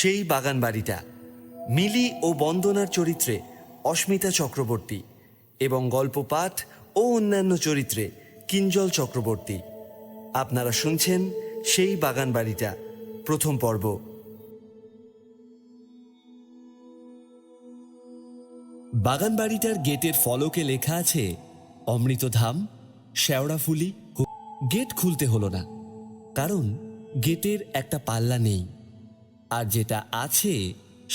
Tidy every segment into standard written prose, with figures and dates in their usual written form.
সেই বাগান বাড়িটা। মিলি ও বন্দনার চরিত্রে অস্মিতা চক্রবর্তী এবং গল্প পাঠ ও অন্যান্য চরিত্রে কিঞ্জল চক্রবর্তী। আপনারা শুনছেন সেই বাগান বাড়িটা, প্রথম পর্ব। বাগান বাড়িটার গেটের ফলকে লেখা আছে অমৃতধাম, শেওড়াফুলি। গেট খুলতে হলো না, কারণ গেটের একটা পাল্লা নেই, আর যেটা আছে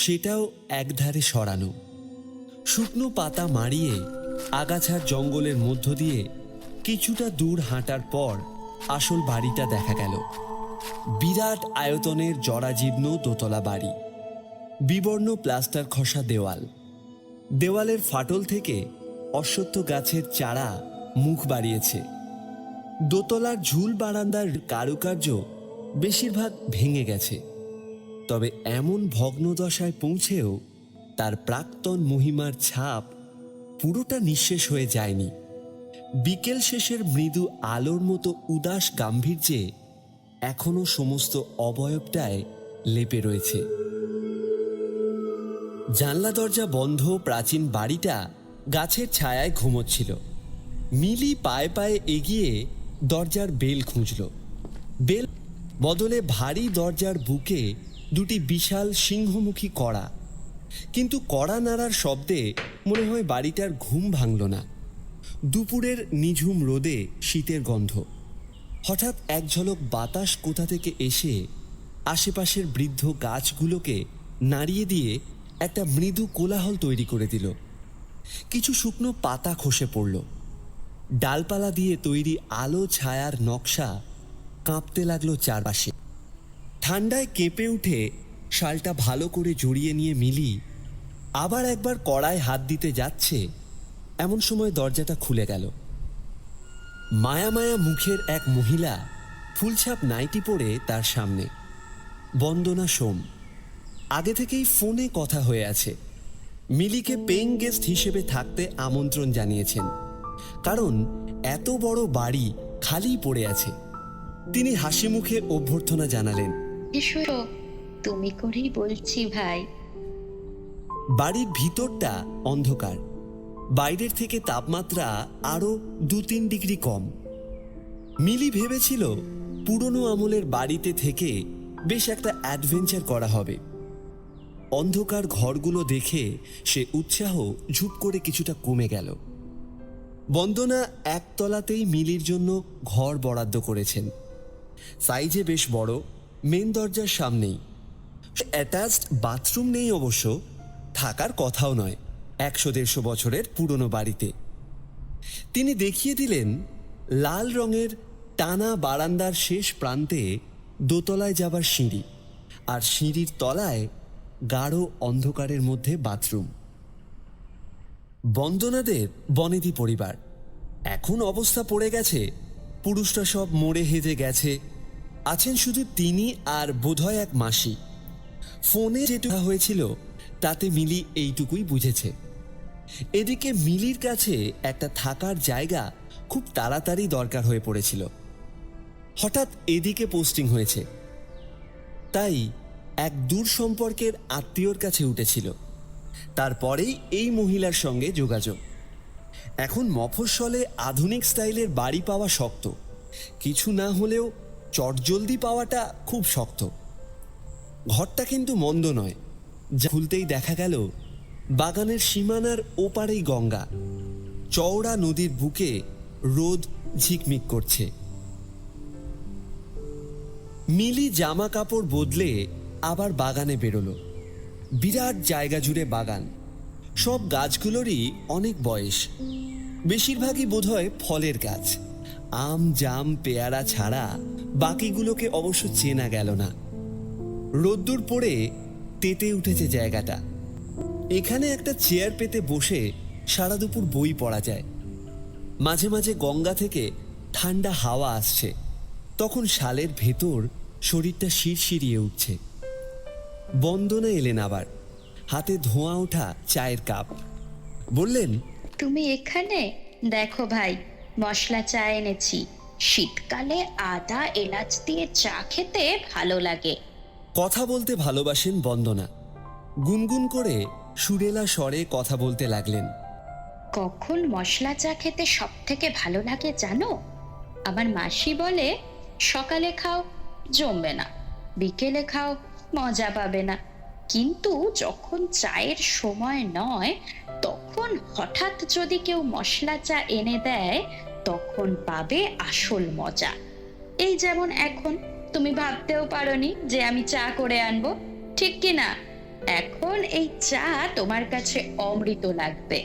সেটাও একধারে সরানো। শুকনো পাতা মাড়িয়ে আগাছার জঙ্গলের মধ্য দিয়ে কিছুটা দূর হাঁটার পর আসল বাড়িটা দেখা গেল। বিরাট আয়তনের জরাজীর্ণ দোতলা বাড়ি, বিবর্ণ প্লাস্টার খসা দেওয়াল, দেওয়ালের ফাটল থেকে অশ্বত্থ গাছের চারা মুখ বাড়িয়েছে। দোতলার ঝুল বারান্দার কারুকার্য বেশিরভাগ ভেঙে গেছে, তবে এমন ভগ্নদশায় পৌঁছেও তার প্রাক্তন মহিমার ছাপ পুরোটা নিঃশেষ হয়ে যায়নি। বিকেল শেষের মৃদু আলোর মতো উদাস গাম্ভীর্যে এখনো সমস্ত অবয়বটায় লেপে রয়েছে। জানলা দরজা বন্ধ প্রাচীন বাড়িটা গাছের ছায়ায় ঘুমোচ্ছিল। মিলি পায়ে পায়ে এগিয়ে দরজার বেল খুঁজল। বেল বদলে ভারী দরজার বুকে দুটি বিশাল সিংহমুখী কড়া, কিন্তু কড়া নাড়ার শব্দে মনে হয় বাড়িটার ঘুম ভাঙল না। দুপুরের নিঝুম রোদে শীতের গন্ধ। হঠাৎ এক ঝলক বাতাস কোথা থেকে এসে আশেপাশের বৃদ্ধ গাছগুলোকে নাড়িয়ে দিয়ে একটা মৃদু কোলাহল তৈরি করে দিল। কিছু শুকনো পাতা খসে পড়ল। ডালপালা দিয়ে তৈরি আলো ছায়ার নকশা কাঁপতে লাগলো চারপাশে। ঠান্ডায় কেঁপে উঠে শালটা ভালো করে জড়িয়ে নিয়ে মিলি আবার একবার কড়ায় হাত দিতে যাচ্ছে, এমন সময় দরজাটা খুলে গেল। মায়া মায়া মুখের এক মহিলা ফুলছাপ নাইটি পরে তার সামনে। বন্দনা সোম। আগে থেকেই ফোনে কথা হয়ে আছে। মিলিকে পেইং গেস্ট হিসেবে থাকতে আমন্ত্রণ জানিয়েছেন, কারণ এত বড় বাড়ি খালি পড়ে আছে। তিনি হাসি মুখে অভ্যর্থনা জানালেন। এসো, তুমি করেই বলছি ভাই। বাড়ির ভিতরটা অন্ধকার, বাইরের থেকে তাপমাত্রা আরো 2-3 ডিগ্রি কম। মিলি ভেবেছিল পুরনো আমলের বাড়িতে থেকে বেশ একটা অ্যাডভেঞ্চার করা হবে। অন্ধকার ঘরগুলো দেখে সে উৎসাহ ঝুপ করে কিছুটা কমে গেল। বন্দনা একতলাতেই মিলির জন্য ঘর বরাদ্দ করেছেন। সাইজে বেশ বড়, মেন দরজার সামনেই। অ্যাটাচড বাথরুম নেই অবশ্য, থাকার কথাও নয় 100-150 বছরের পুরনো বাড়িতে। তিনি দেখিয়ে দিলেন লাল রঙের টানা বারান্দার শেষ প্রান্তে দোতলায় যাবার সিঁড়ি, আর সিঁড়ির তলায় গাঢ় অন্ধকারের মধ্যে বাথরুম। বন্দনাদের বনেদি পরিবার। এখন অবস্থা পড়ে গেছে, পুরুষরা সব মরে হেজে গেছে। আছেন শুধু তিনি আর বোধহয় এক মাসি। ফোনে যেটুকু হয়েছিল তাতে মিলি এইটুকুই বুঝেছে। এদিকে মিলির কাছে একটা থাকার জায়গা খুব তাড়াতাড়ি দরকার হয়ে পড়েছিল। হঠাৎ এদিকে পোস্টিং হয়েছে, তাই এক দূর সম্পর্কের আত্মীয়র কাছে উঠেছিল। তারপরেই এই মহিলার সঙ্গে যোগাযোগ। এখন মফস্বলে আধুনিক স্টাইলের বাড়ি পাওয়া শক্ত, কিছু না হলেও চটজলদি পাওয়াটা খুব শক্ত। ঘরটা কিন্তু মন্দ নয়। যা খুলতেই দেখা গেল বাগানের সীমানার ওপারেই গঙ্গা। চওড়া নদীর বুকে রোদ ঝিকমিক করছে। মিলি জামা কাপড় বদলে আবার বাগানে বেরোলো। বিরাট জায়গা জুড়ে বাগান। সব গাছগুলোরই অনেক বয়স, বেশিরভাগই বোধহয় ফলের গাছ। আম, জাম, পেয়ারা ছাড়া বাকিগুলোকে অবশ্য চেনা গেল না। রোদ্দুর পড়ে তেতে উঠেছে জায়গাটা। এখানে একটা চেয়ার পেতে বসে সারা দুপুর বই পড়া যায়। মাঝে মাঝে গঙ্গা থেকে ঠান্ডা হাওয়া আসছে, তখন শালের ভেতর শরীরটা শিরশিরিয়ে উঠছে। বন্দনা এলেন আবার, হাতে ধোঁয়া ওঠা চায়ের কাপ। বললেন, তুমি এখানে? দেখো ভাই, মশলা চা এনেছি। শীতকালে আদা এলাচ দিয়ে চা খেতে ভালো লাগে। কথা বলতে ভালোবাসেন বন্দনা। গুনগুন করে সুরেলা স্বরে কথা বলতে লাগলেন। কখন মশলা চা খেতে সব থেকে ভালো লাগে জানো? আমার মাসি বলে, সকালে খাও জমবে না, বিকেলে খাও মজা পাবে না, কিন্তু যখন চায়ের সময় নয় তখন হঠাৎ যদি কেউ মশলা চা এনে দেয় তখন পাবে আসল মজা। এই যেমন এখন তুমি ভাবতেও পারোনি যে আমি চা করে আনবো, ঠিক কি না? এখন এই চা তোমার কাছে অমৃত লাগবে।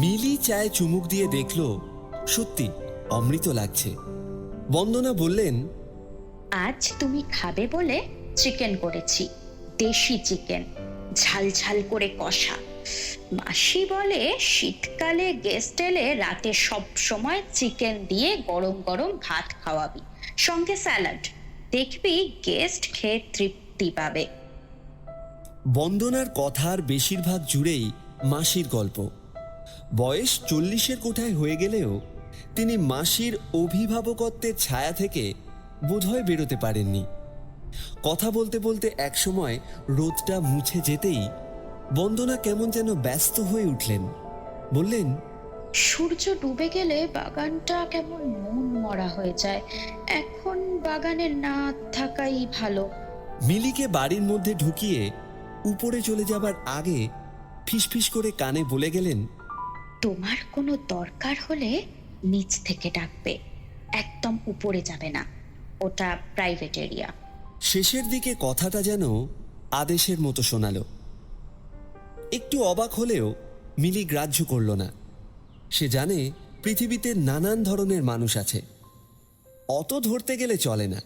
মিলি চায়ে চুমুক দিয়ে দেখল সত্যি অমৃত লাগছে। বন্দনা বললেন, আজ তুমি খাবে বলে চিকেন করেছি, দেশি চিকেন, ঝাল ঝাল করে কষা। মাসি বলে শীতকালে গেস্ট এলে রাতে সব সময় চিকেন দিয়ে গরম গরম ভাত খাওয়াবি, সঙ্গে স্যালাড, দেখবি গেস্ট খেয়ে তৃপ্তি পাবে। বন্দনার কথার বেশিরভাগ জুড়েই মাসির গল্প। বয়স 40-এর কোঠায় হয়ে গেলেও তিনি মাসির অভিভাবকত্বের ছায়া থেকে বোধহয় বেরোতে পারেননি। কথা বলতে বলতে একসময় রোদটা মুছে যেতেই বন্দনা কেমন যেন ব্যস্ত হয়ে উঠলেন। বললেন, সূর্য ডুবে গেলে বাগানটা কেমন মন মরা হয়ে যায়, এখন বাগানে না থাকাই ভালো। মিলিকে বাড়ির মধ্যে ঢুকিয়ে উপরে চলে যাবার আগে ফিসফিস করে কানে বলে গেলেন, তোমার কোনো দরকার হলে নিচ থেকে ডাকবে, একদম উপরে যাবে না, ওটা প্রাইভেট এরিয়া। শেষের দিকে কথাটা যেন আদেশের মতো শোনালো। একটু অবাক হলেও মিলি গ্রাহ্য করল না। সে জানে পৃথিবীতে নানান ধরনের মানুষ আছে, অত ধরতে গেলে চলে না।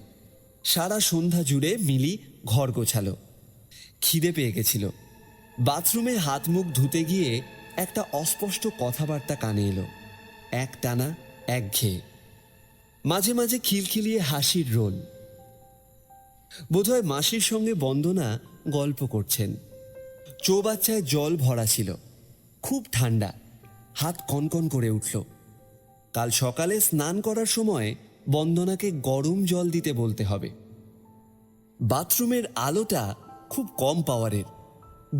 সারা সন্ধ্যা জুড়ে মিলি ঘর গোছালো। খিদে পেয়ে গেছিল। বাথরুমে হাত মুখ ধুতে গিয়ে একটা অস্পষ্ট কথাবার্তা কানে এলো, একটানা একঘেয়ে, মাঝে মাঝে খিলখিলিয়ে হাসির রোল। বোধহয় মাসির সঙ্গে বন্দনা গল্প করছেন। চৌবাচ্চায় জল ভরা ছিল, খুব ঠান্ডা, হাত কনকন করে উঠল। কাল সকালে স্নান করার সময় বন্দনাকে গরম জল দিতে বলতে হবে। বাথরুমের আলোটা খুব কম পাওয়ারের,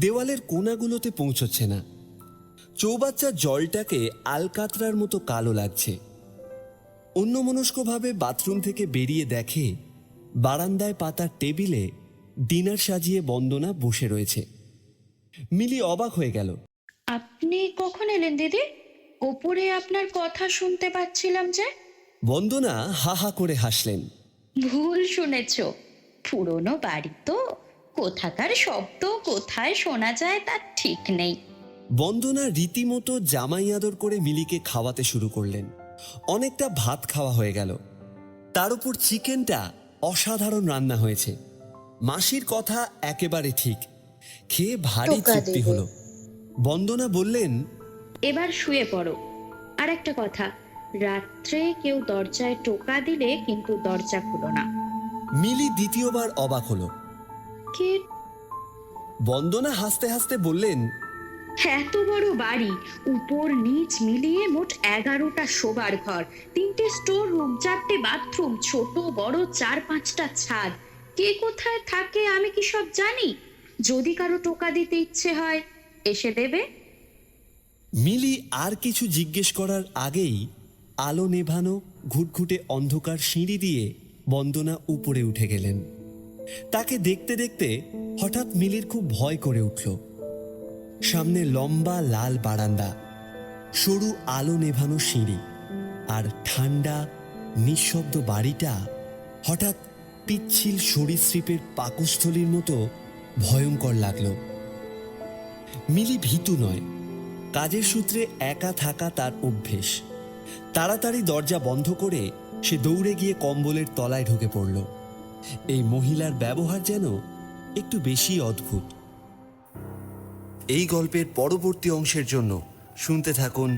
দেওয়ালের কোণাগুলোতে পৌঁছচ্ছে না। চৌবাচ্চার জলটাকে আলকাতরার মতো কালো লাগছে। অন্যমনস্কভাবে বাথরুম থেকে বেরিয়ে দেখে বারান্দায় পাতা টেবিলে ডিনার সাজিয়ে বন্দনা বসে রয়েছে। মিলি অবাক হয়ে গেল। আপনি কখন এলেন দিদি? ওপরে আপনার কথা শুনতে পাচ্ছিলাম যে। বন্দনা হা হা করে হাসলেন। ভুল শুনেছ, পুরনো বাড়ি তো, কোথাকার শব্দ কোথায় শোনা যায় তার ঠিক নেই। বন্দনা রীতিমতো জামাই আদর করে মিলিকে খাওয়াতে শুরু করলেন। অনেকটা ভাত খাওয়া হয়ে গেল। তার উপর চিকেনটা অসাধারণ রান্না হয়েছে। মাসির কথা একেবারে ঠিক, খেয়ে ভারী টোকা তৃপ্তি দেবে। হলো। বন্দনা বললেন, এবার শুয়ে পড়ো। আর একটা কথা, রাত্রে কেউ দরজায় টোকা দিলে কিন্তু দরজা খুলো না। মিলি দ্বিতীয়বার অবাক হলো। কে? বন্দনা হাসতে হাসতে বললেন, এত বড় বাড়ি, উপর নিচ মিলিয়ে মোট 11টা শোবার ঘর, 3টে স্টোর রুম, 4টে বাথরুম, ছোট বড় 4-5টা ছাদ। কে কোথায় থাকে আমি কি সব জানি? যদি কারো টোকা দিতে ইচ্ছে হয় এসে দেবে। মিলি আর কিছু জিজ্ঞেস করার আগেই আলো নেভানো ঘুটঘুটে অন্ধকার সিঁড়ি দিয়ে বন্দনা উপরে উঠে গেলেন। তাকে দেখতে দেখতে হঠাৎ মিলির খুব ভয় করে উঠল। সামনে লম্বা লাল বারান্দা, সরু আলো নেভানো সিঁড়ি, আর ঠান্ডা নিঃশব্দ বাড়িটা হঠাৎ পিচ্ছিল সরীসৃপের পাকস্থলীর মতো ভয়ঙ্কর লাগল। মিলি ভীতু নয়, কাজের সূত্রে একা থাকা তার অভ্যেস। তাড়াতাড়ি দরজা বন্ধ করে সে দৌড়ে গিয়ে কম্বলের তলায় ঢুকে পড়ল। এই মহিলার ব্যবহার যেন একটু বেশি অদ্ভুত। এই গল্পের পরবর্তী অংশের জন্য শুনতে থাকুন